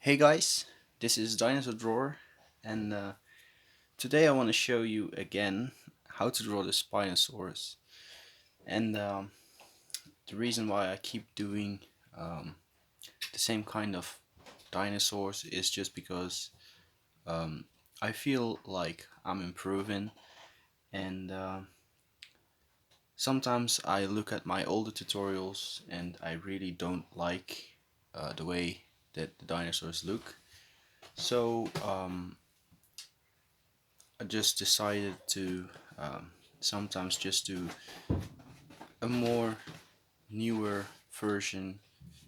Hey guys, this is Dinosaur Drawer, and today I want to show you again how to draw the Spinosaurus. And the reason why I keep doing the same kind of dinosaurs is just because um, I feel like I'm improving, and sometimes I look at my older tutorials and I really don't like the way that the dinosaurs look. So I just decided to sometimes just do a more newer version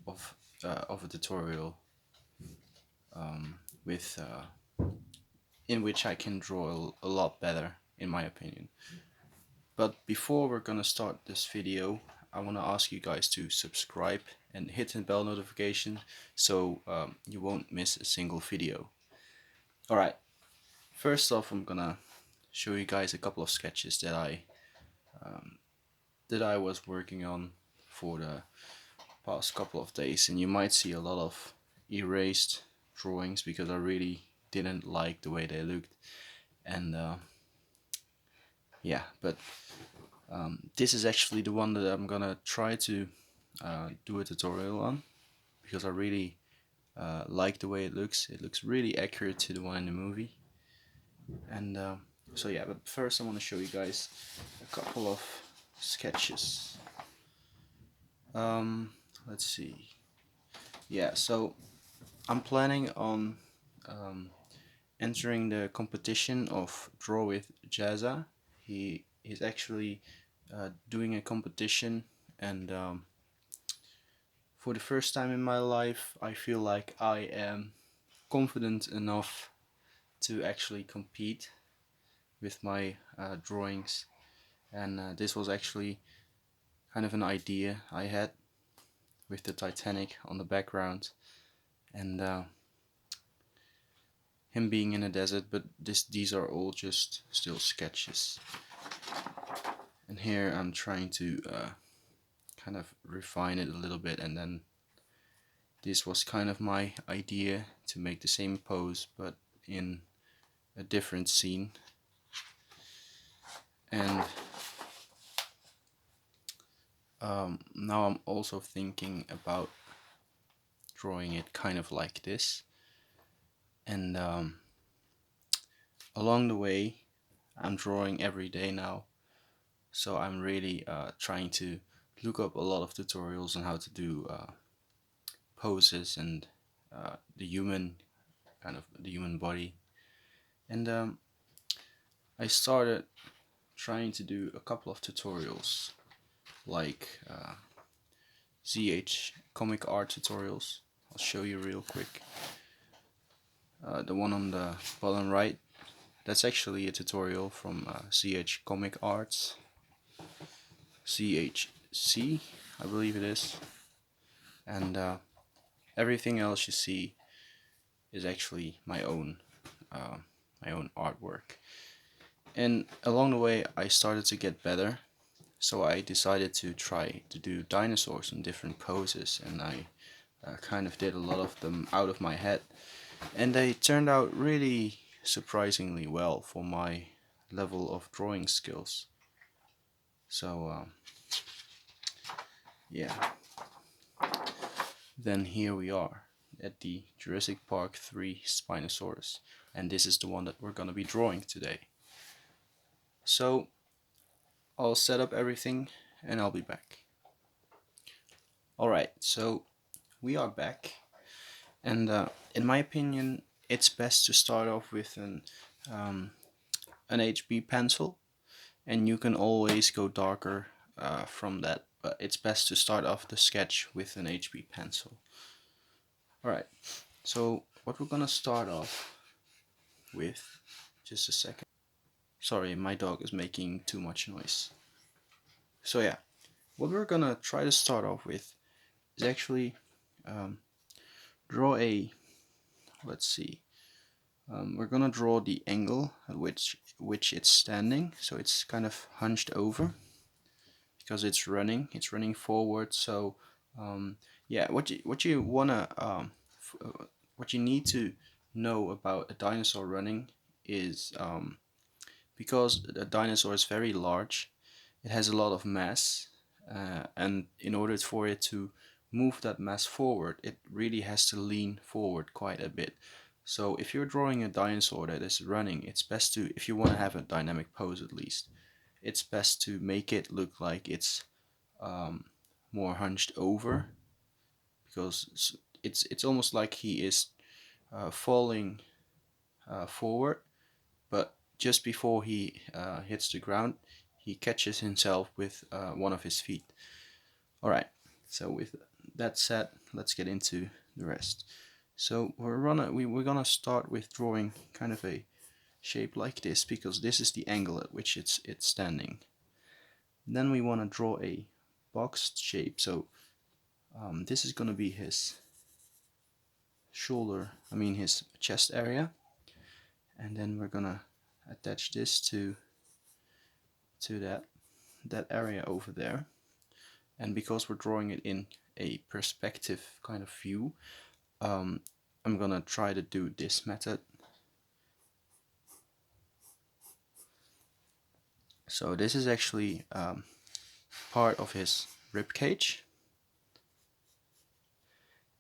of a tutorial with in which I can draw a lot better, in my opinion. But before we're gonna start this video, I want to ask you guys to subscribe and hit the bell notification so you won't miss a single video. Alright, first off I'm gonna show you guys a couple of sketches that I was working on for the past couple of days, and you might see a lot of erased drawings because I really didn't like the way they looked. And yeah, but this is actually the one that I'm gonna try to do a tutorial on because I really like the way it looks. It looks really accurate to the one in the movie. And so yeah, but first I want to show you guys a couple of sketches. Let's see. Yeah, so I'm planning on um, entering the competition of Draw with Jazza. He is actually doing a competition, and for the first time in my life, I feel like I am confident enough to actually compete with my drawings. And this was actually kind of an idea I had with the Titanic on the background, and him being in a desert, but these are all just still sketches. And here I'm trying to kind of refine it a little bit, and then this was kind of my idea to make the same pose but in a different scene. And now I'm also thinking about drawing it kind of like this, and along the way I'm drawing every day now, so I'm really trying to look up a lot of tutorials on how to do poses and the human the human body. And I started trying to do a couple of tutorials like ZH comic art tutorials. I'll show you real quick. The one on the bottom right, that's actually a tutorial from ZH Comic Arts, CHC I believe it is. And everything else you see is actually my own artwork. And along the way I started to get better, so I decided to try to do dinosaurs in different poses, and I kind of did a lot of them out of my head, and they turned out really surprisingly well for my level of drawing skills. So yeah, then here we are at the Jurassic Park 3 Spinosaurus, and this is the one that we're gonna be drawing today. So I'll set up everything and I'll be back. Alright, so we are back, and in my opinion it's best to start off with an HB pencil, and you can always go darker from that, but it's best to start off the sketch with an HB pencil. Alright, so what we're gonna start off with, just a second, sorry, my dog is making too much noise. So yeah, what we're gonna try to start off with is actually draw a, let's see, we're gonna draw the angle at which it's standing, so it's kind of hunched over because it's running forward. So yeah, what you wanna what you need to know about a dinosaur running is because a dinosaur is very large, it has a lot of mass, and in order for it to move that mass forward, it really has to lean forward quite a bit. So if you're drawing a dinosaur that is running, it's best to, if you want to have a dynamic pose at least, it's best to make it look like it's um, more hunched over, because it's almost like he is falling forward, but just before he hits the ground, he catches himself with one of his feet. Alright, so with that said, let's get into the rest. So we're gonna start with drawing kind of a shape like this, because this is the angle at which it's standing. Then we want to draw a boxed shape, so this is gonna be his shoulder, his chest area, and then we're gonna attach this to that area over there. And because we're drawing it in a perspective kind of view, I'm gonna try to do this method. So this is actually part of his rib cage,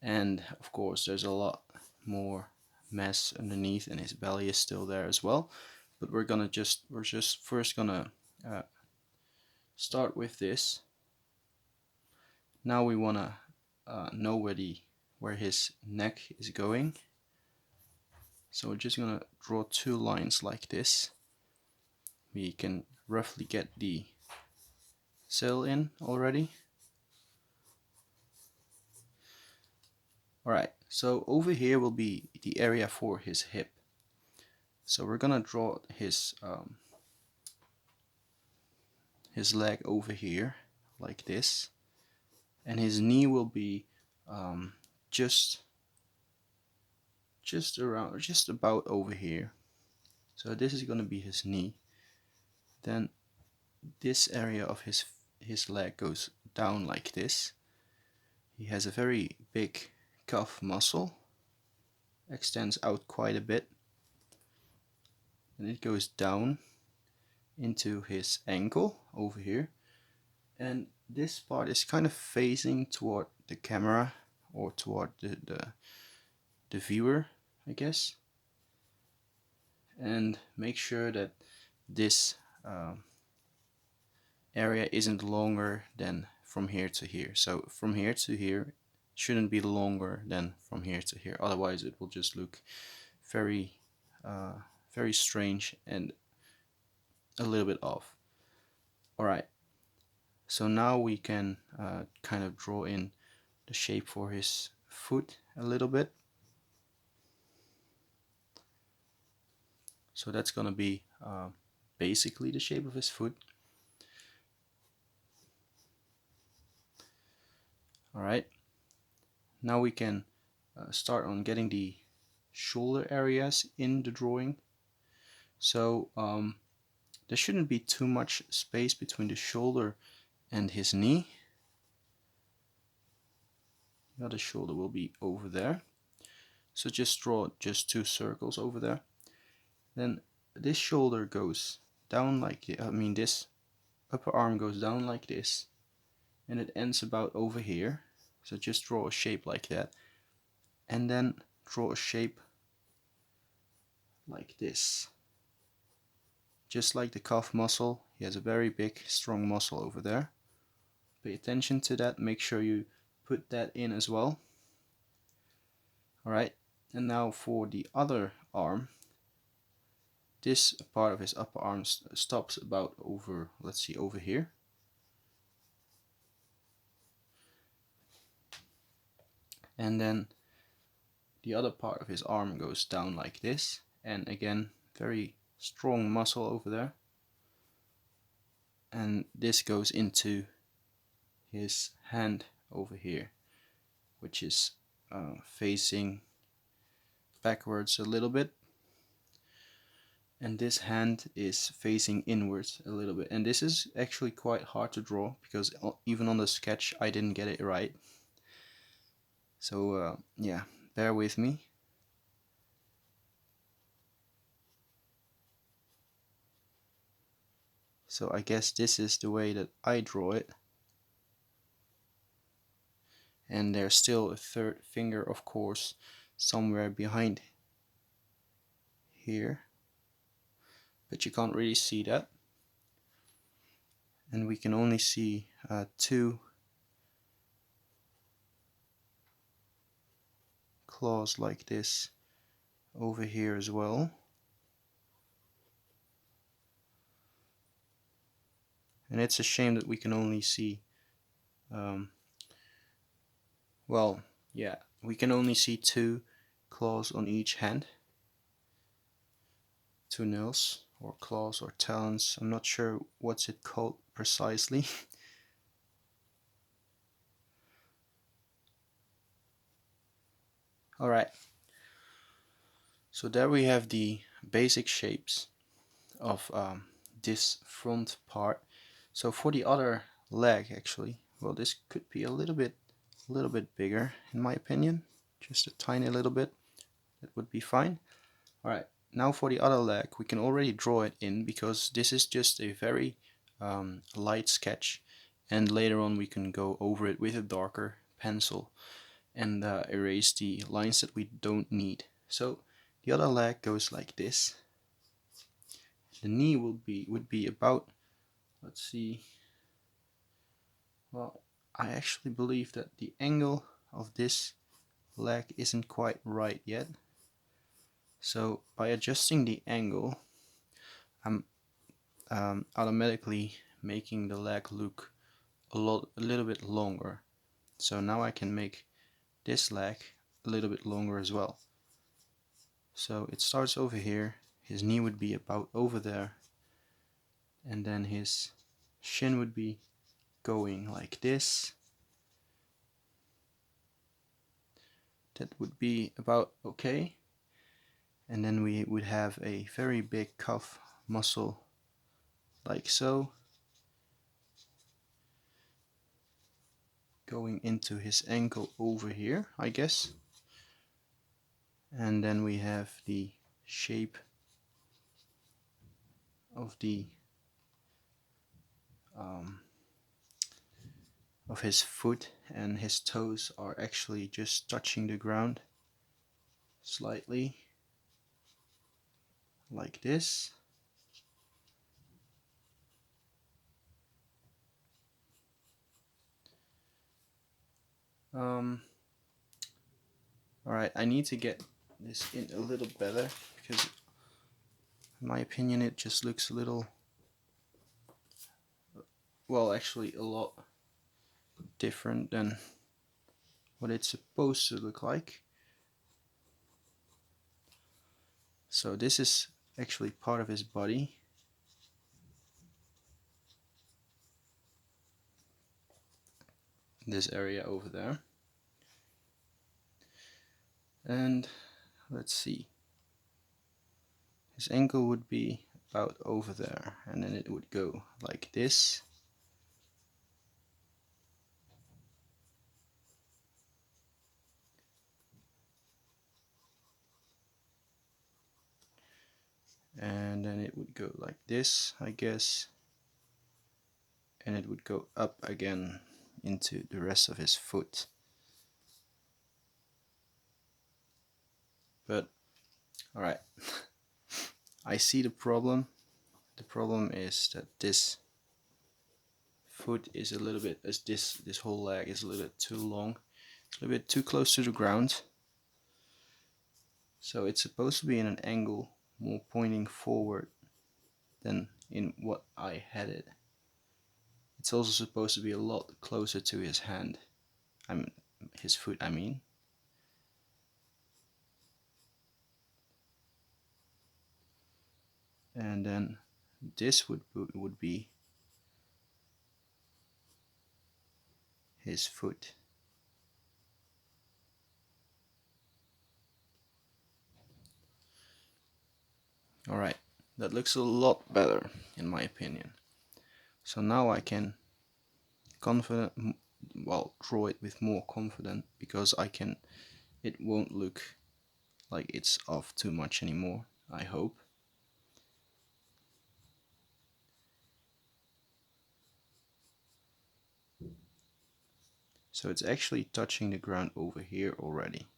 and of course there's a lot more mass underneath, and his belly is still there as well. But we're just first gonna start with this. Now we wanna know where his neck is going. So we're just gonna draw two lines like this. We can roughly get the sail in already. Alright, so over here will be the area for his hip. So we're gonna draw his leg over here like this, and his knee will be just about over here. So this is gonna be his knee. Then this area of his leg goes down like this. He has a very big calf muscle, extends out quite a bit, and it goes down into his ankle over here. And this part is kind of facing toward the camera, or toward the viewer, I guess. And make sure that this area isn't longer than from here to here. So from here to here shouldn't be longer than from here to here, otherwise it will just look very very strange and a little bit off. Alright, so now we can kind of draw in the shape for his foot a little bit. So that's gonna be basically the shape of his foot. Alright, now we can start on getting the shoulder areas in the drawing. So there shouldn't be too much space between the shoulder and his knee. The other shoulder will be over there. So just draw just two circles over there. Then this shoulder goes down like this upper arm goes down like this, and it ends about over here. So just draw a shape like that, and then draw a shape like this. Just like the calf muscle, he has a very big strong muscle over there. Pay attention to that, make sure you put that in as well. Alright, and now for the other arm, this part of his upper arm stops about over, let's see, over here. And then the other part of his arm goes down like this, and again, very strong muscle over there. And this goes into his hand over here, which is facing backwards a little bit, and this hand is facing inwards a little bit. And this is actually quite hard to draw, because even on the sketch I didn't get it right. So yeah, bear with me. So I guess this is the way that I draw it. And there's still a third finger, of course, somewhere behind here, but you can't really see that. And we can only see two claws like this over here as well. And it's a shame that we can only see well, yeah, we can only see two claws on each hand. Toenails or claws or talons. I'm not sure what's it called precisely. Alright, so there we have the basic shapes of this front part. So for the other leg, actually, well, this could be a little bit bigger in my opinion, just a tiny little bit. That would be fine. Alright, now for the other leg, we can already draw it in because this is just a very light sketch, and later on we can go over it with a darker pencil and erase the lines that we don't need. So the other leg goes like this. The knee would be about, let's see, well, I actually believe that the angle of this leg isn't quite right yet. So by adjusting the angle, I'm automatically making the leg look a little bit longer. So now I can make this leg a little bit longer as well. So it starts over here, his knee would be about over there, and then his shin would be going like this. That would be about okay. And then we would have a very big calf muscle like so, going into his ankle over here, I guess. And then we have the shape of the of his foot, and his toes are actually just touching the ground slightly like this. Alright, I need to get this in a little better because in my opinion it just looks a little, well, actually a lot different than what it's supposed to look like. So this is actually part of his body. This area over there. And let's see. His ankle would be about over there, and then it would go like this. And then it would go like this, I guess, and it would go up again into the rest of his foot. But alright, I see the problem. The problem is that this foot is a little bit, as this whole leg is a little bit too long, a little bit too close to the ground. So it's supposed to be in an angle more pointing forward than in what I had it. It's also supposed to be a lot closer to his hand. His foot, I mean. And then this would be his foot. Alright, that looks a lot better in my opinion. So now I can draw it with more confidence, because it won't look like it's off too much anymore, I hope. So it's actually touching the ground over here already.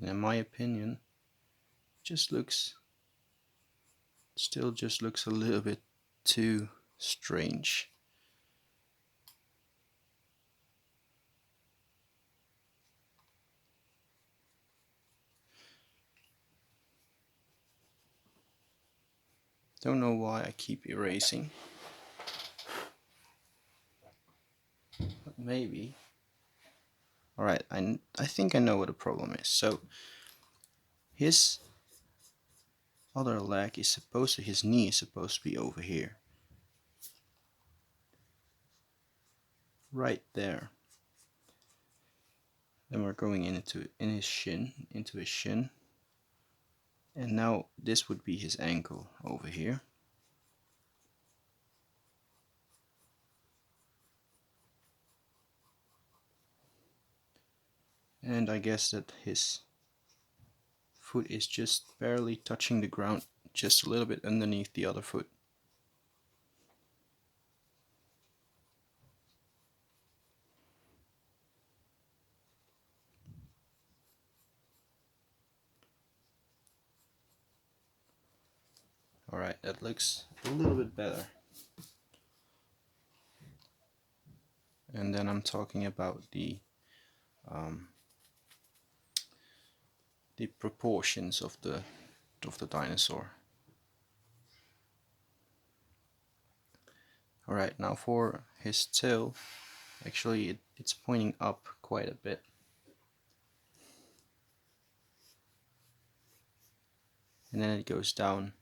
And in my opinion, still just looks a little bit too strange. Don't know why I keep erasing, but maybe. Alright, I think I know what the problem is. So his other leg is his knee is supposed to be over here. Right there. Then we're going into his shin. And now this would be his ankle over here. And I guess that his foot is just barely touching the ground, just a little bit underneath the other foot. Alright, that looks a little bit better. And then I'm talking about the proportions of the dinosaur. Alright, now for his tail, actually it's pointing up quite a bit. And then it goes down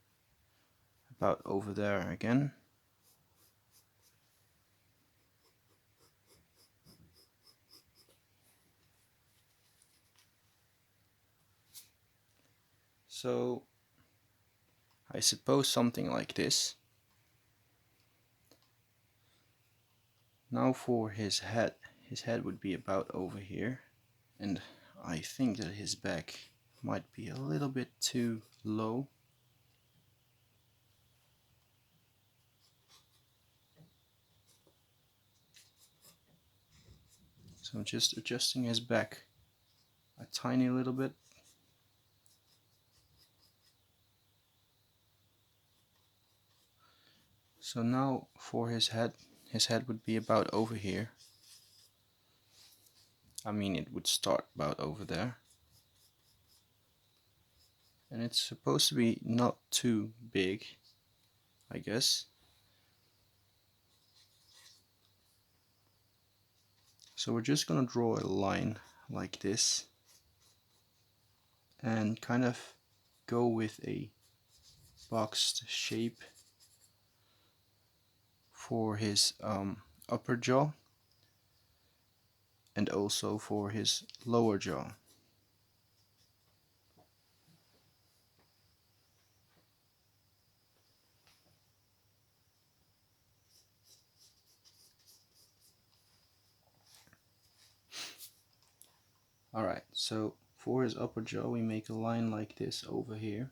about over there again. So I suppose something like this. Now for his head would be about over here, and I think that his back might be a little bit too low. So I'm just adjusting his back a tiny little bit. So now for his head would be about over here. I mean, it would start about over there. And it's supposed to be not too big, I guess. So we're just gonna draw a line like this and kind of go with a boxed shape for his upper jaw and also for his lower jaw. Alright, so for his upper jaw we make a line like this over here.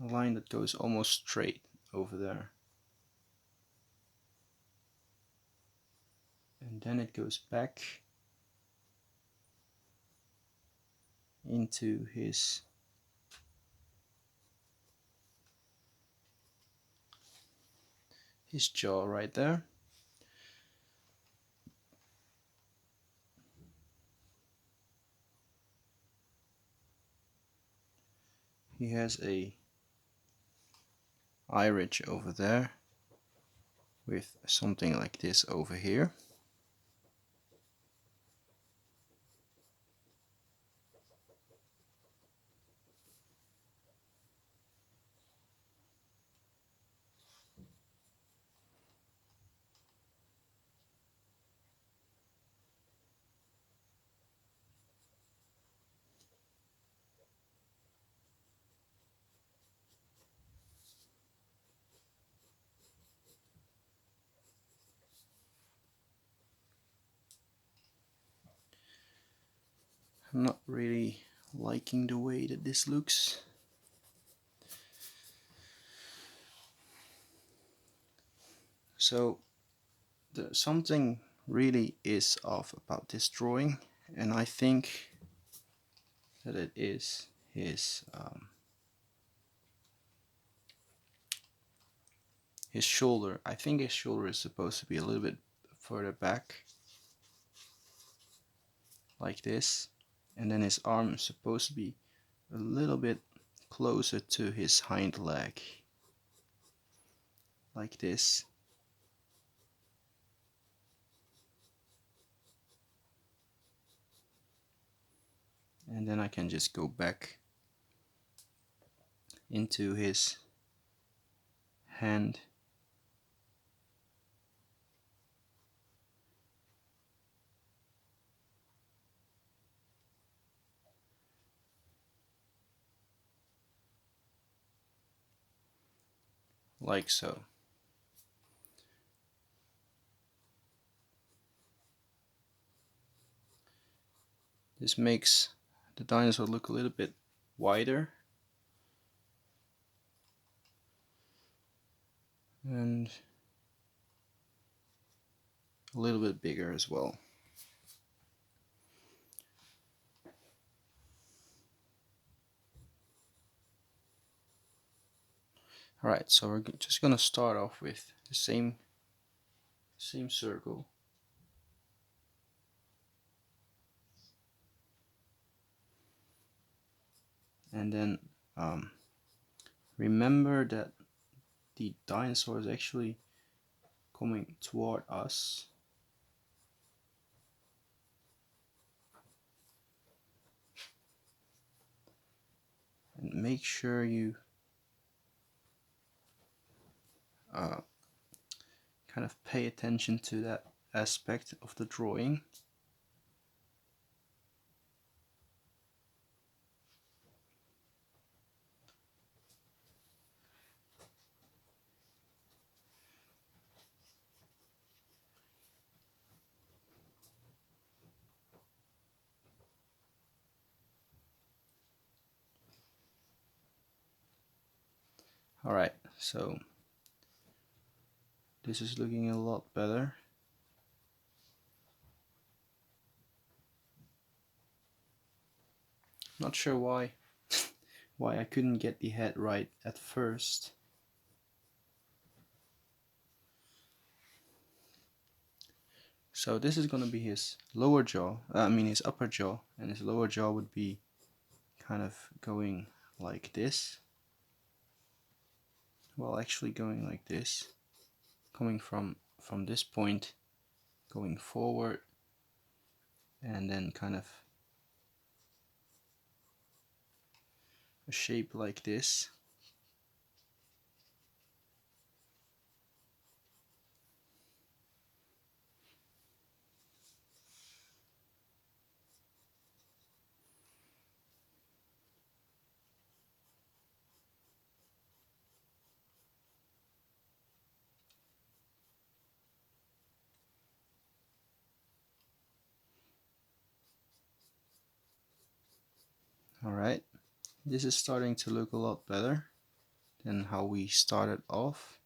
A line that goes almost straight over there. And then it goes back into his jaw right there. He has a eye ridge over there with something like this over here. I'm not really liking the way that this looks. So something really is off about this drawing, and I think that it is his shoulder. I think his shoulder is supposed to be a little bit further back, like this, and then his arm is supposed to be a little bit closer to his hind leg, like this. And then I can just go back into his hand. Like so. This makes the dinosaur look a little bit wider and a little bit bigger as well. Alright, so we're just gonna start off with the same circle. And then remember that the dinosaur is actually coming toward us. And make sure you kind of pay attention to that aspect of the drawing. Alright, so this is looking a lot better. Not sure why I couldn't get the head right at first. So this is gonna be his lower jaw, his upper jaw, and his lower jaw would be kind of going like this. Well, actually going like this, coming from this point, going forward, and then kind of a shape like this. Alright, this is starting to look a lot better than how we started off.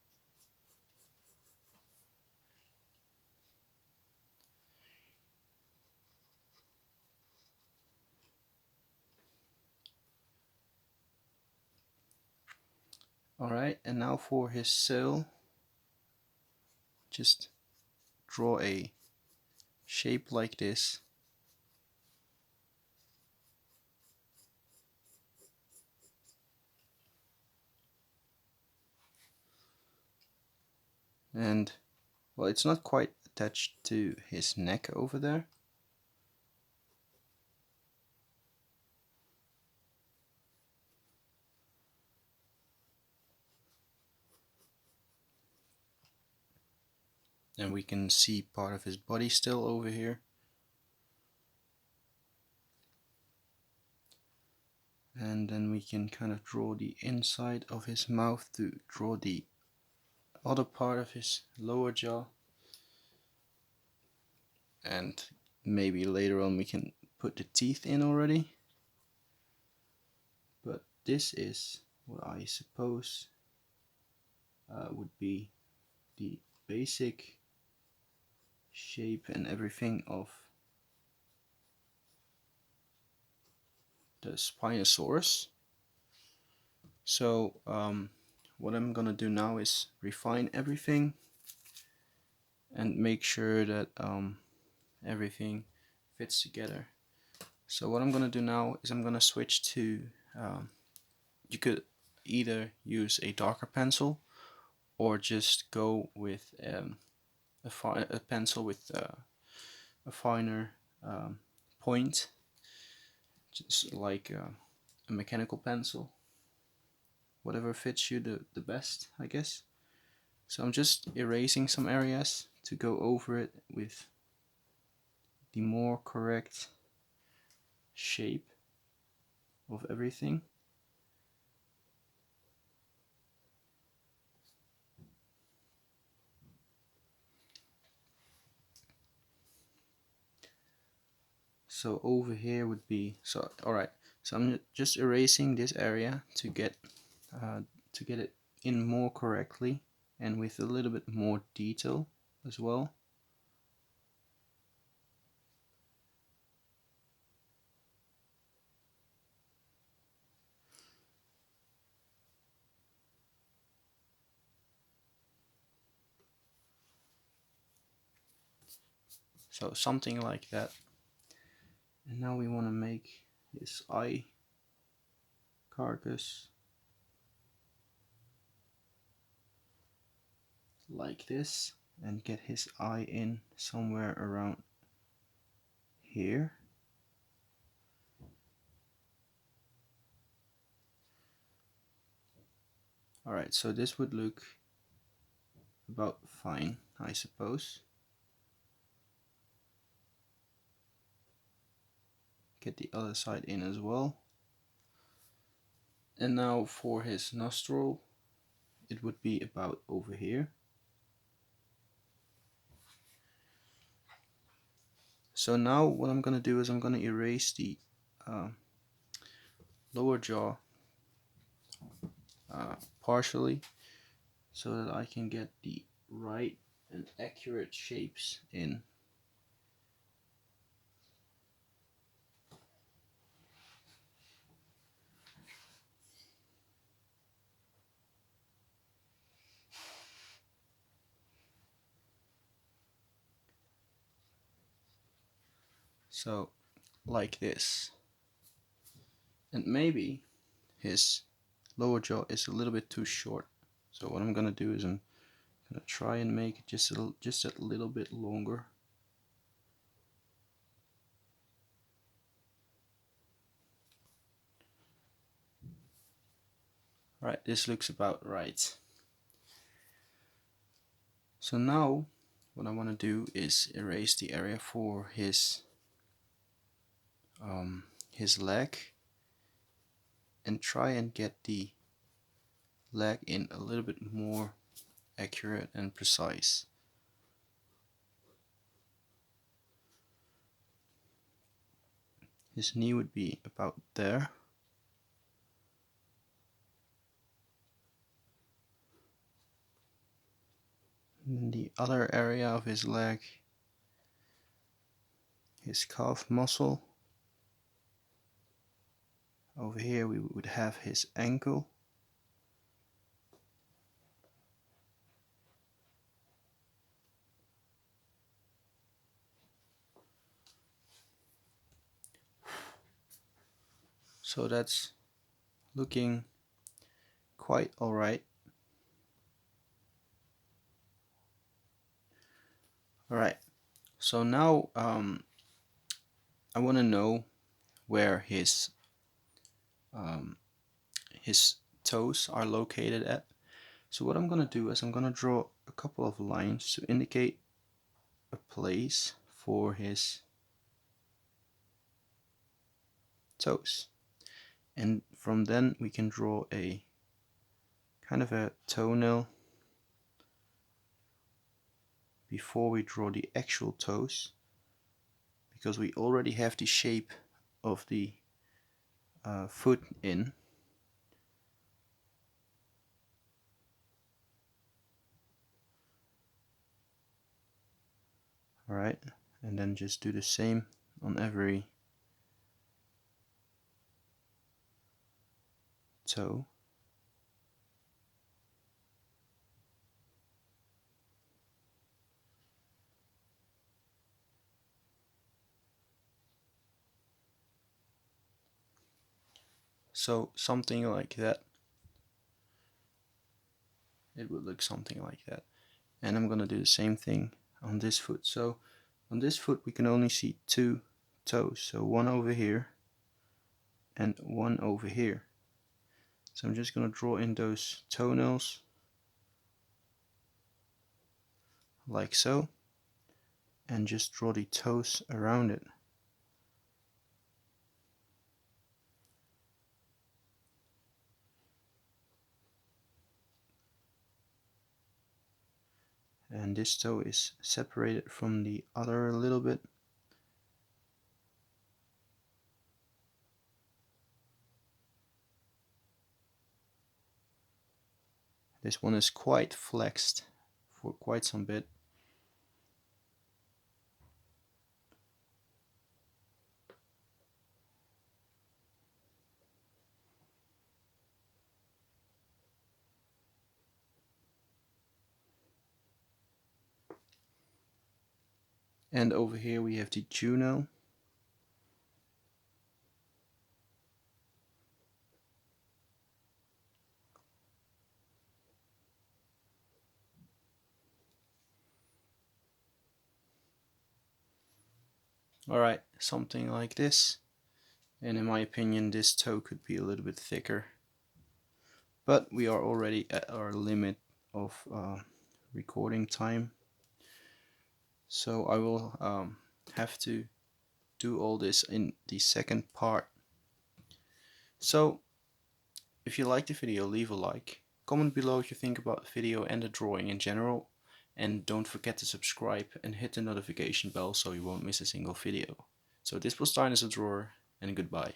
Alright, and now for his sail, just draw a shape like this. And well, it's not quite attached to his neck over there. And we can see part of his body still over here. And then we can kind of draw the inside of his mouth to draw the other part of his lower jaw. And maybe later on we can put the teeth in already, but this is what I suppose would be the basic shape and everything of the Spinosaurus. So what I'm gonna do now is refine everything and make sure that everything fits together. So what I'm gonna do now is I'm gonna switch to you could either use a darker pencil or just go with a pencil with a finer point, just like a mechanical pencil, whatever fits you the best, I guess. So I'm just erasing some areas to go over it with the more correct shape of everything. So over here would be, so alright, so I'm just erasing this area to get it in more correctly and with a little bit more detail as well. So something like that. And now we want to make his eye carcass like this and get his eye in somewhere around here. Alright, so this would look about fine, I suppose. Get the other side in as well. And now for his nostril, it would be about over here. So now what I'm gonna do is I'm gonna erase the lower jaw partially so that I can get the right and accurate shapes in. So like this. And maybe his lower jaw is a little bit too short. So what I'm gonna do is I'm gonna try and make it just a little bit longer. Right, this looks about right. So now what I want to do is erase the area for his leg and try and get the leg in a little bit more accurate and precise. His knee would be about there. And the other area of his leg, his calf muscle. Over here we would have his ankle. So that's looking quite alright. Alright, so now I want to know where his toes are located at. So what I'm gonna do is I'm gonna draw a couple of lines to indicate a place for his toes, and from then we can draw a kind of a toenail before we draw the actual toes, because we already have the shape of the foot in. Alright, and then just do the same on every toe. So something like that. It would look something like that. And I'm gonna do the same thing on this foot. So on this foot we can only see two toes, so one over here and one over here. So I'm just gonna draw in those toenails like so, and just draw the toes around it. And this toe is separated from the other a little bit. This one is quite flexed for quite some bit. And over here we have the toenail. Alright, something like this. And in my opinion this toe could be a little bit thicker. But we are already at our limit of recording time. So I will have to do all this in the second part. So if you liked the video, leave a like. Comment below what you think about the video and the drawing in general. And don't forget to subscribe and hit the notification bell so you won't miss a single video. So this was Dinosaur Drawer, and goodbye.